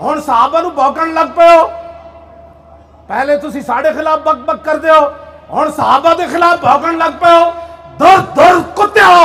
ਹੁਣ ਸਾਹਬਾਂ ਨੂੰ ਭੌਂਕਣ ਲੱਗ ਪਏ ਹੋ, ਪਹਿਲੇ ਤੁਸੀਂ ਸਾਡੇ ਖਿਲਾਫ ਬਕ ਕਰਦੇ ਹੋ, ਹੁਣ ਸਾਹਬਾਂ ਦੇ ਖਿਲਾਫ ਭੌਂਕਣ ਲੱਗ ਪਏ ਹੋ, ਦੁਰ ਦੁਰ ਕੁੱਤੇ ਹੋ।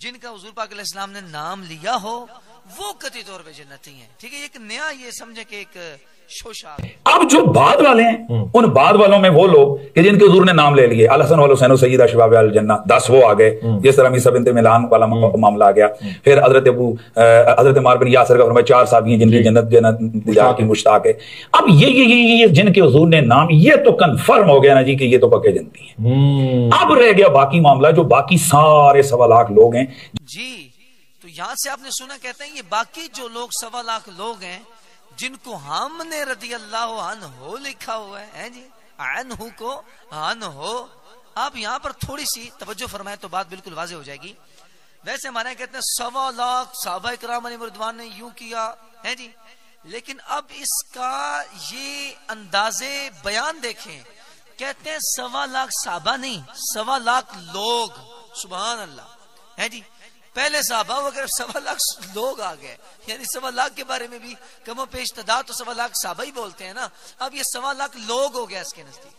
جن کا حضور پاک علیہ السلام نے نام لیا ہو وہ قطعی طور پہ جنتی ہیں. ٹھیک ہے, ایک نیا یہ سمجھے کہ ایک شوشا. اب جو بعد والے ہیں ان بعد والوں میں وہ لوگ کہ جن کے حضور نے نام لے لیے, الحسن والحسین سیدہ شباب الجنہ, 10 وہ آ گئے. جس طرح عیسیٰ بنت ملان والا معاملہ آ گیا. پھر حضرت عمار بن یاسر کا فرمایا 4 صحابی ہیں جن کی جنت کی مشتاق ہے. اب یہ جن کے حضور نے نام, یہ تو کنفرم ہو گیا نا جی کہ یہ تو پکے جنتی ہیں. اب رہ گیا باقی معاملہ جو باقی سارے 1.25 لاکھ لوگ ہیں. جی تو یہاں سے آپ نے سنا, کہتے ہیں یہ باقی جو لوگ 1.25 لاکھ لوگ ہیں جن کو ہم نے رضی اللہ عنہ لکھا ہوا ہے جی, عنہ کو عنہ. آپ یہاں پر تھوڑی سی توجہ فرمائیں تو بات بالکل واضح ہو جائے گی. ویسے ہمارے کہتے ہیں 1.25 لاکھ صحابہ کرام علیہم رضوان نے یوں کیا ہے جی, لیکن اب اس کا یہ انداز بیان دیکھیں. کہتے ہیں 1.25 لاکھ صحابہ نہیں, 1.25 لاکھ لوگ. سبحان اللہ ہے جی. پہلے صحابہ وغیرہ 1.25 لاکھ لوگ آ گئے, یعنی 1.25 لاکھ کے بارے میں بھی کم و پیش تعداد تو 1.25 لاکھ صحابہ ہی بولتے ہیں نا. اب یہ 1.25 لاکھ لوگ ہو گیا اس کے نزدیک.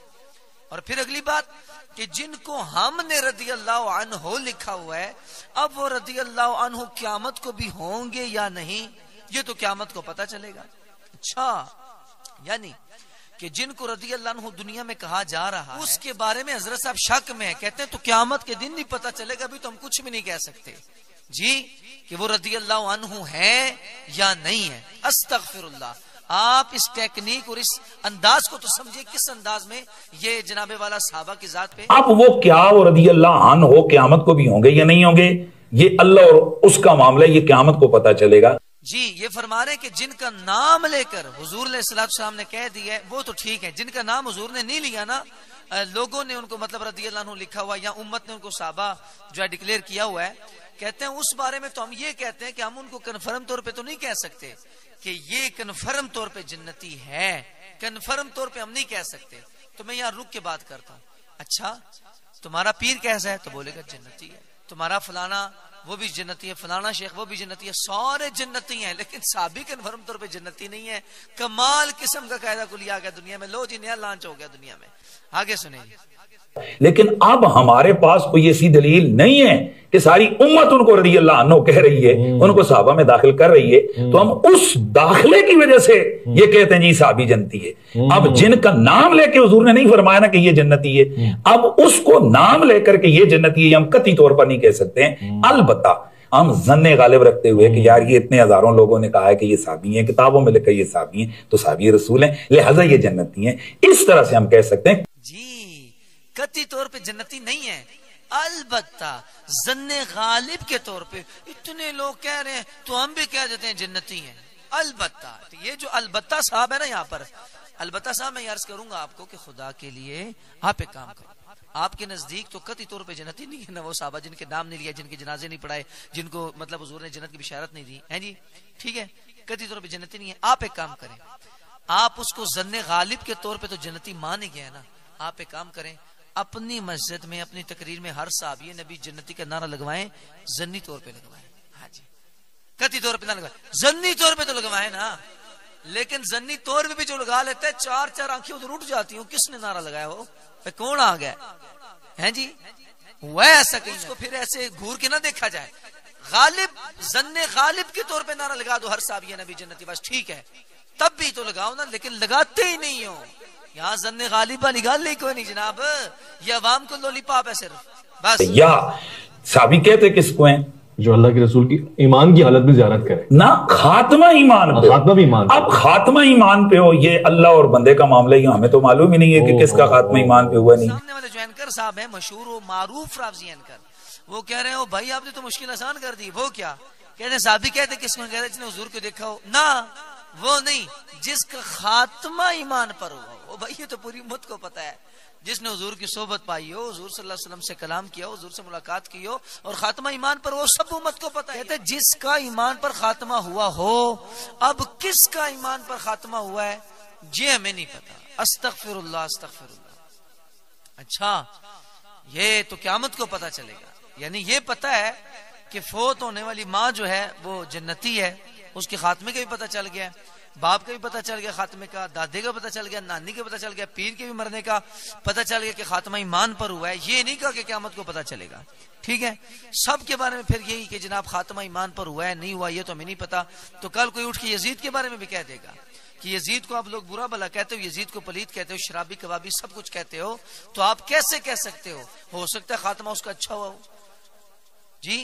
اور پھر اگلی بات کہ جن کو ہم نے رضی اللہ عنہ لکھا ہوا ہے, اب وہ رضی اللہ عنہ قیامت کو بھی ہوں گے یا نہیں, یہ تو قیامت کو پتہ چلے گا. اچھا, یعنی کہ جن کو رضی اللہ عنہ دنیا میں کہا جا رہا ہے اس کے بارے میں حضرت صاحب شک میں ہے. کہتے ہیں تو قیامت کے دن نہیں پتہ چلے گا, ابھی تو ہم کچھ بھی نہیں کہہ سکتے جی کہ وہ رضی اللہ عنہ ہے یا نہیں ہے. استغفر اللہ. آپ اس ٹیکنیک اور اس انداز کو تو سمجھے کس انداز میں یہ جناب والا صحابہ کی ذات پہ. اب وہ کیا وہ رضی اللہ عنہ ہو قیامت کو بھی ہوں گے یا نہیں ہوں گے, یہ اللہ اور اس کا معاملہ, یہ قیامت کو پتہ چلے گا. جی یہ فرما رہے ہیں کہ جن کا نام لے کر حضور علیہ السلام نے کہہ دیا ہے وہ تو ٹھیک ہے. جن کا نام حضور نے نہیں لیا نا, لوگوں نے ان کو مطلب رضی اللہ عنہ لکھا ہوا یا امت نے ان کو صحابہ جو ہے ڈکلیئر کیا ہوا ہے, کہتے ہیں اس بارے میں تو ہم یہ کہتے ہیں کہ ہم ان کو کنفرم طور پہ تو نہیں کہہ سکتے کہ یہ کنفرم طور پہ جنتی ہے, کنفرم طور پہ ہم نہیں کہہ سکتے. تو میں یہاں رک کے بات کرتا ہوں. اچھا تمہارا پیر کیسا ہے, تو بولے گا جنتی ہے. تمہارا فلانا وہ بھی جنتی ہے, فلانا شیخ وہ بھی جنتی ہے, سارے جنتی ہیں, لیکن صحابی کنفرم طور پہ جنتی نہیں ہے. کمال قسم کا قاعدہ کلی آ گیا دنیا میں. لو جی نیا لانچ ہو گیا دنیا میں. آگے سنیں. لیکن اب ہمارے پاس کوئی ایسی دلیل نہیں ہے کہ ساری امت ان کو رضی اللہ عنہ کہہ رہی ہے, ان کو صحابہ میں داخل کر رہی ہے, تو ہم اس داخلے کی وجہ سے یہ کہتے ہیں جی صحابی جنتی ہے. اب جن کا نام لے کے حضور نے نہیں فرمایا نا کہ یہ جنتی ہے, اب اس کو نام لے کر کے یہ جنتی ہے ہم قطعی طور پر نہیں کہہ سکتے ہیں. البتہ ہم ظن غالب رکھتے ہوئے کہ یار یہ اتنے ہزاروں لوگوں نے کہا ہے کہ یہ صحابی ہیں, کتابوں میں لکھا یہ صحابی ہیں, تو صحابی رسول ہیں, لہذا یہ جنتی ہیں. اس طرح سے ہم کہہ سکتے ہیں. جی قطعی طور پہ جنتی نہیں ہے, البتہ ظن غالب کے طور پہ اتنے لوگ کہہ رہے ہیں تو ہم بھی کہہ دیتے ہیں جنتی ہیں. البتہ یہ جو البتہ صاحب ہے نا یہاں پر, البتہ صاحب میں عرض کروں گا آپ کو کہ خدا کے لیے آپ ایک کام کرو. آپ کے نزدیک تو قطعی طور پہ جنتی نہیں ہے نا وہ صحابہ جن کے نام نہیں لیا, جن کے جنازے نہیں پڑھائے, جن کو مطلب حضور نے جنت کی بشارت نہیں دی ہے جی, ٹھیک ہے, قطعی طور پہ جنتی نہیں ہے. آپ ایک کام کریں, آپ اس کو ظن غالب کے طور پہ تو جنتی مان ہی گیا نا. آپ ایک کام کریں, اپنی مسجد میں اپنی تقریر میں ہر صحابی نبی جنتی کا نعرہ لگوائیں, ظنی طور پہ لگوائیں. ہاں جی, قطعی طور پہ نہ لگوائیں, ظنی طور پہ تو لگوائیں نا. لیکن ظنی طور پہ بھی جو لگا لیتے ہیں 4 آنکھیں ادھر اٹھ جاتی ہوں, کس نے نعرہ لگایا ہو, کون آ گیا ہے جی. وہ ایسا کہ اس کو پھر ایسے گھور کے نہ دیکھا جائے. غالب ظن غالب کے طور پہ نعرہ لگا دو ہر صحابی نبی جنتی, بس ٹھیک ہے, تب بھی تو لگاؤ نا, لیکن لگاتے ہی نہیں ہو. یہاں ظن غالبہ نگال نہیں کوئی نہیں جناب, یہ عوام کو لولی پاپ ہے صرف بس. یا صحابی کہتے کس کو ہیں, جو اللہ کے رسول کی ایمان کی حالت میں زیارت کرے نہ خاتمہ ایمان پہ. خاتمہ بھی ایمان. اب خاتمہ ایمان پہ ہو, یہ اللہ اور بندے کا معاملہ ہے, ہمیں تو معلوم ہی نہیں ہے کہ کس کا خاتمہ ایمان پہ ہوا. نہیں, سامنے والے جو اینکر صاحب ہیں مشہور و معروف رافضی اینکر, وہ کہہ رہے ہو بھائی آپ نے تو مشکل آسان کر دی. وہ کیا کہتے ہیں, صحابی کہتے کس کو, کہتے ہیں جس نے حضور کو دیکھا ہو. نہ وہ نہیں, جس کا خاتمہ ایمان پر ہوا ہو. بھائی یہ تو پوری امت کو پتا ہے, جس نے حضور کی صحبت پائی ہو, حضور صلی اللہ علیہ وسلم سے کلام کیا ہو, حضور سے ملاقات کی ہو, اور خاتمہ ایمان پر, وہ سب امت کو پتا ہے. کہتے ہیں جس کا ایمان پر خاتمہ ہوا ہو. اب کس کا ایمان پر خاتمہ ہوا ہے یہ ہمیں نہیں پتا. استغفر اللہ استغفر اللہ. اچھا یہ تو قیامت کو پتا چلے گا. یعنی یہ پتا ہے کہ فوت ہونے والی ماں جو ہے وہ جنتی ہے, اس کے خاتمے کا بھی پتا چل گیا ہے. باپ کا بھی پتہ چل گیا خاتمے کا، دادے کا پتہ چل گیا، نانی کا پتہ چل گیا، پیر کے بھی مرنے کا پتہ چل گیا کہ خاتمہ ایمان پر ہوا ہے. یہ نہیں کہا کہ قیامت کو پتہ چلے گا. ٹھیک ہے، سب کے بارے میں پھر یہی کہ جناب خاتمہ ایمان پر ہوا ہے نہیں ہوا یہ تو ہمیں نہیں پتا. تو کل کوئی اٹھ کے یزید کے بارے میں بھی کہہ دے گا کہ یزید کو آپ لوگ برا بھلا کہتے ہو، یزید کو پلید کہتے ہو، شرابی کبابی سب کچھ کہتے ہو، تو آپ کیسے کہہ سکتے ہو سکتا ہے خاتمہ اس کا اچھا ہوا ہو جی،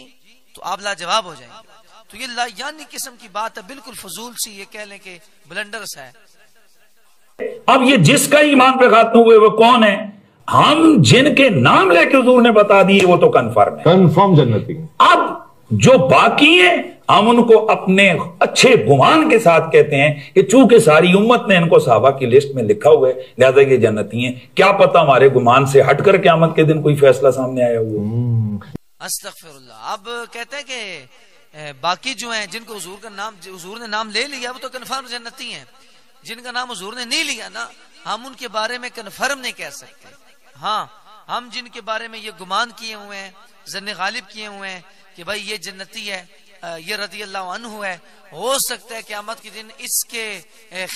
تو آپ لاجواب ہو جائیں گے. تو یہ یعنی قسم کی بات ہے، بالکل فضول سی، یہ کہہ لیں کہ بلنڈرس ہے. اب یہ جس کا ایمان پہ ختم ہوئے وہ کون ہے؟ ہم جن کے نام لے کے حضور نے بتا دیے وہ تو کنفرم ہے، کنفرم جنتی. اب جو باقی ہیں ہم ان کو اپنے اچھے گمان کے ساتھ کہتے ہیں کہ چونکہ ساری امت نے ان کو صحابہ کی لسٹ میں لکھا ہوا ہے لہذا یہ جنتی ہیں. کیا پتہ ہمارے گمان سے ہٹ کر قیامت کے دن کوئی فیصلہ سامنے آیا ہوا. استغفر اللہ. اب کہتے ہیں کہ باقی جو ہیں جن کو حضور نے نام لے لیا وہ تو کنفرم جنتی ہیں. جن کا نام حضور نے نہیں لیا نا، ہم ان کے بارے میں کنفرم نہیں کہہ سکتے. ہاں، ہم جن کے بارے میں یہ گمان کیے ہوئے ہیں، ظن غالب کیے ہوئے ہیں کہ بھائی یہ جنتی ہے، یہ رضی اللہ عنہ ہے، ہو سکتا ہے قیامت کے دن اس کے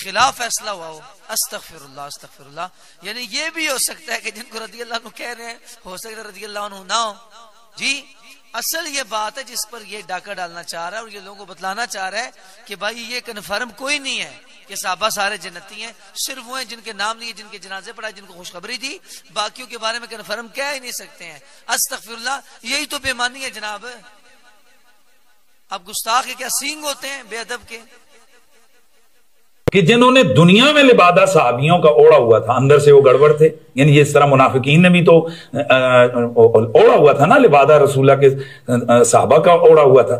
خلاف فیصلہ ہوا ہو. استغفر اللہ استغفر اللہ. یعنی یہ بھی ہو سکتا ہے کہ جن کو رضی اللہ عنہ کہہ رہے ہیں ہو سکتا ہے رضی اللہ عنہ نہ ہو جی. اصل یہ بات ہے جس پر یہ ڈاکہ ڈالنا چاہ رہا ہے اور یہ لوگوں کو بتلانا چاہ رہا ہے کہ بھائی یہ کنفرم کوئی نہیں ہے کہ صحابہ سارے جنتی ہیں، صرف وہ ہیں جن کے نام لیے، جن کے جنازے پڑھائے، جن کو خوشخبری دی، باقیوں کے بارے میں کنفرم کہہ ہی نہیں سکتے ہیں. استغفر اللہ. یہی تو بے ایمانی ہے جناب. اب گستاخ کے کیا سینگ ہوتے ہیں بے ادب کے کہ جنہوں نے دنیا میں لبادہ صحابیوں کا اوڑا ہوا تھا اندر سے وہ گڑبڑ تھے. یعنی اس طرح منافقین نے بھی تو اوڑا ہوا تھا نا، لبادہ رسولہ کے صحابہ کا اوڑا ہوا تھا.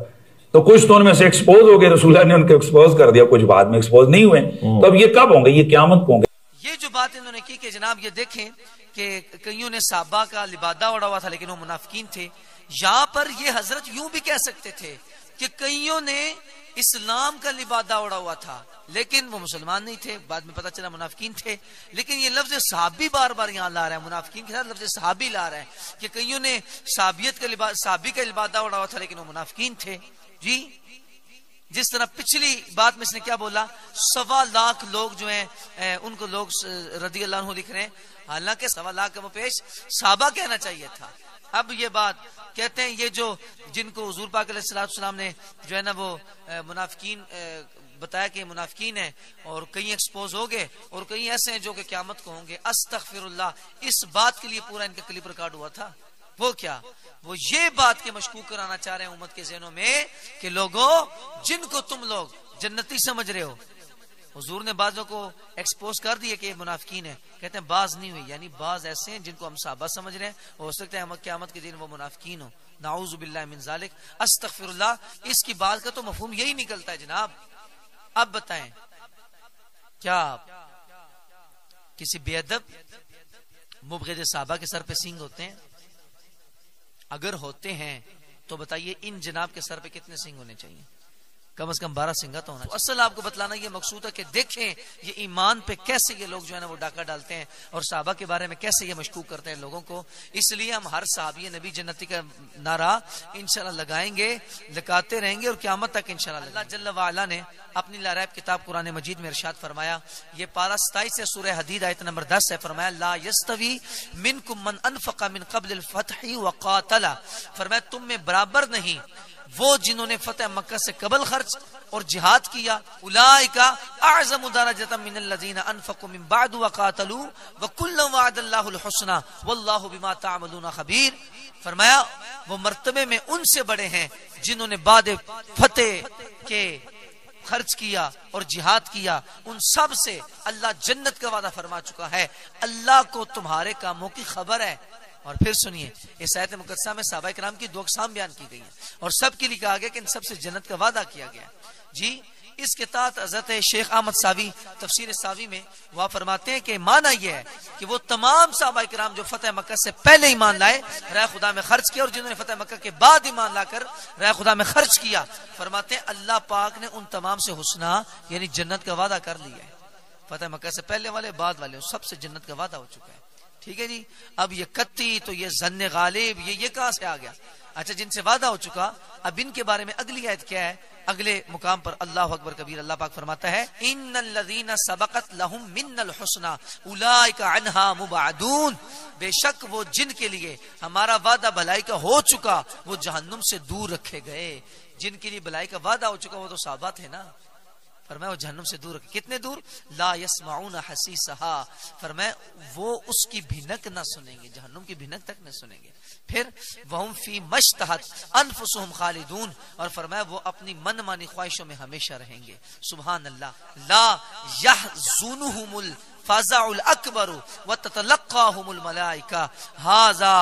تو کچھ تو ان میں سے ایکسپوز ہو گئے، رسولہ نے ان کو ایکسپوز کر دیا، کچھ بعد میں ایکسپوز نہیں ہوئے. تو اب یہ کب ہوں گے؟ یہ قیامت کو ہوں گے. یہ جو بات انہوں نے کی کہ جناب یہ دیکھیں کہ کئیوں نے صحابہ کا لبادہ اوڑا ہوا تھا لیکن وہ منافقین تھے. یہاں پر یہ حضرت یوں بھی کہہ سکتے تھے کہ کئیوں نے اسلام کا لبادہ اوڑا ہوا تھا لیکن وہ مسلمان نہیں تھے، بعد میں پتہ چلا منافقین تھے. لیکن یہ لفظ صحابی بار بار یہاں لا رہا ہے، منافقین کے ساتھ لفظ صحابی لا رہا ہے کہ کئیوں نے صحابی کا لبادہ اوڑا ہوا تھا لیکن وہ منافقین تھے جی. جس طرح پچھلی بات میں اس نے کیا بولا، 1.25 لاکھ لوگ جو ہیں ان کو لوگ رضی اللہ عنہ لکھ رہے ہیں، حالانکہ 1.25 لاکھ کا وہ پیش صحابہ کہنا چاہیے تھا. اب یہ بات کہتے ہیں یہ جو جن کو حضور پاک علیہ السلام نے جو ہے نا وہ منافقین بتایا کہ منافقین ہیں اور کئی ایکسپوز ہو گئے اور کئی ایسے ہیں جو کہ قیامت کو ہوں گے. استغفر اللہ. اس بات کے لیے پورا ان کا کلپ ریکارڈ ہوا تھا. وہ کیا؟ وہ یہ بات کے مشکوک کرانا چاہ رہے ہیں امت کے ذہنوں میں کہ لوگوں جن کو تم لوگ جنتی سمجھ رہے ہو، حضور نے بعضوں کو ایکسپوز کر دیا کہ یہ منافقین ہیں. کہتے ہیں بعض نہیں ہوئی، یعنی بعض ایسے ہیں جن کو ہم صحابہ سمجھ رہے ہیں، ہو سکتا ہے قیامت کے دن وہ منافقین ہو. نعوذ باللہ من ذالک. استغفر اللہ. اس کی بات کا تو مفہوم یہی نکلتا ہے جناب. اب بتائیں کیا کسی بے ادب مبغض صحابہ کے سر پہ سینگ ہوتے ہیں؟ اگر ہوتے ہیں تو بتائیے ان جناب کے سر پہ کتنے سینگ ہونے چاہیے؟ کم از کم 12 سنگا تو ہونا چاہیے. اصل آپ کو بتلانا یہ مقصود ہے کہ دیکھیں یہ ایمان پہ کیسے یہ لوگ جو ہے نا وہ ڈاکہ ڈالتے ہیں اور صحابہ کے بارے میں کیسے یہ مشکوک کرتے ہیں لوگوں کو. اس لیے ہم ہر صحابی نبی جنتی کا نعرہ انشاءاللہ لگائیں گے، لگاتے رہیں گے اور قیامت تک انشاءاللہ. اللہ جل وعلا نے اپنی لارائب کتاب قرآن مجید میں ارشاد فرمایا، یہ پارہ 27 ہے، سورہ حدید آیت نمبر 10 ہے. فرمایا لا یستوی منکم من انفق من قبل الفتح وقاتل. فرمایا تم میں برابر نہیں وہ جنہوں نے فتح مکہ سے قبل خرچ اور جہاد کیا. اولئک اعظم درجۃ من الذین انفقوا من بعد وقاتلوا وکلا وعد اللہ الحسنى واللہ بما تعملون خبیر. فرمایا وہ مرتبے میں ان سے بڑے ہیں جنہوں نے بعد فتح کے خرچ کیا اور جہاد کیا. ان سب سے اللہ جنت کا وعدہ فرما چکا ہے. اللہ کو تمہارے کاموں کی خبر ہے. اور پھر سنیے اس آیت مقدسہ میں صحابہ کرام کی 2 اقسام بیان کی گئی ہیں اور سب کے لیے کہا گیا کہ ان سب سے جنت کا وعدہ کیا گیا جی. اس کے تحت حضرت شیخ احمد ساوی تفسیر ساوی میں وہ فرماتے ہیں کہ معنی یہ ہے کہ وہ تمام صحابہ کرام جو فتح مکہ سے پہلے ایمان لائے راہ خدا میں خرچ کیا اور جنہوں نے فتح مکہ کے بعد ایمان لا کر راہ خدا میں خرچ کیا، فرماتے ہیں اللہ پاک نے ان تمام سے حسنہ یعنی جنت کا وعدہ کر لیا ہے. فتح مکہ سے پہلے والے بعد والے سب سے جنت کا وعدہ ہو چکا ہے. ٹھیک ہے جی. اب یہ کتی تو یہ ظن غالب یہ کہاں سے آ گیا؟ اچھا جن سے وعدہ ہو چکا اب ان کے بارے میں اگلی آیت کیا ہے؟ اگلے مقام پر اللہ اکبر کبیر اللہ پاک فرماتا ہے ان الذین سبقت لہم من الحسنی اولئک عنہا مبعدون، بے شک وہ جن کے لیے ہمارا وعدہ بھلائی کا ہو چکا وہ جہنم سے دور رکھے گئے۔ جن کے لیے بھلائی کا وعدہ ہو چکا وہ تو صحابہ تھے نا، فرمایا وہ جہنم سے دور رکھے۔ کتنے دور؟ لا یسمعون حسیسہا، فرمایا وہ اس کی بھنک نہ سنیں گے، جہنم کی بھنک تک نہ سنیں گے۔ پھر وہم فی مشتہت انفسہم خالدون، اور فرمایا وہ اپنی من مانی خواہشوں میں ہمیشہ رہیں گے۔ سبحان اللہ۔ لا یحزنہم الفزع الاکبر وتتلقاہم الملائکہ ھذا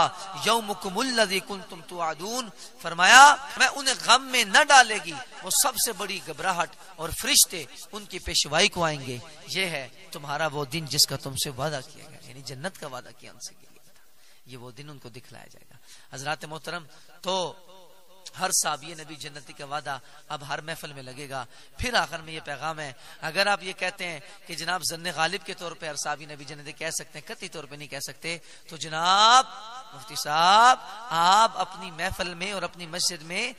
یومکم الذی کنتم توعدون، فرمایا میں انہیں غم میں نہ ڈالے گی، وہ سب سے بڑی گھبراہٹ اور فرشتے ان کی پیشوائی کو آئیں گے، یہ ہے تمہارا وہ دن جس کا تم سے وعدہ کیا گیا، یعنی جنت کا وعدہ کیا ان سے کیا گیا تھا، یہ وہ دن ان کو دکھلایا جائے گا۔ حضرات محترم، تو ہر صحابی نبی جنتی کا وعدہ اب ہر محفل میں لگے گا۔ پھر آخر میں یہ پیغام ہے، اگر آپ یہ کہتے ہیں کہ جناب ظن غالب کے طور پہ ہر صحابی نبی جنتی کہہ سکتے ہیں، قطعی طور پہ نہیں کہہ سکتے، تو جناب مفتی صاحب آپ اپنی محفل میں اور اپنی مسجد میں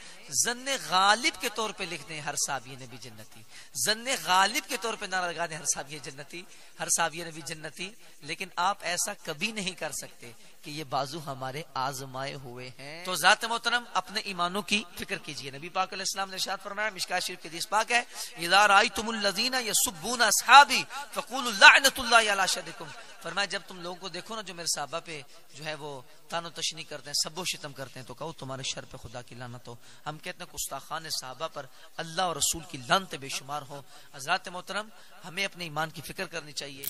ظن غالب کے طور پہ لکھ دیں ہر صحابی نبی جنتی، ظن غالب کے طور پہ نعرہ لگا دیں ہر صحابی جنتی، ہر صحابی نبی جنتی، لیکن آپ ایسا کبھی نہیں کر سکتے کہ یہ بازو ہمارے آزمائے ہوئے ہیں۔ تو ذات محترم اپنے ایمانوں کی فکر کیجئے۔ نبی پاک علیہ السلام نے ارشاد فرمایا، مشکاۃ شریف کی حدیث پاک ہے، اذا رأیتم الذین یسبون اصحابی فقولوا لعنۃ اللہ علی اشدکم، فرمایا جب تم لوگوں کو دیکھو نا جو میرے صحابہ پہ جو ہے وہ تان و تشنیع کرتے ہیں، سب و شتم کرتے ہیں، تو کہو تمہارے شر پہ خدا کی لعنت ہو۔ ہم کہتے ہیں گستاخان صحابہ پر اللہ اور رسول کی لعنت بے شمار ہو۔ حضرات محترم ہمیں اپنے ایمان کی فکر کرنی چاہیے۔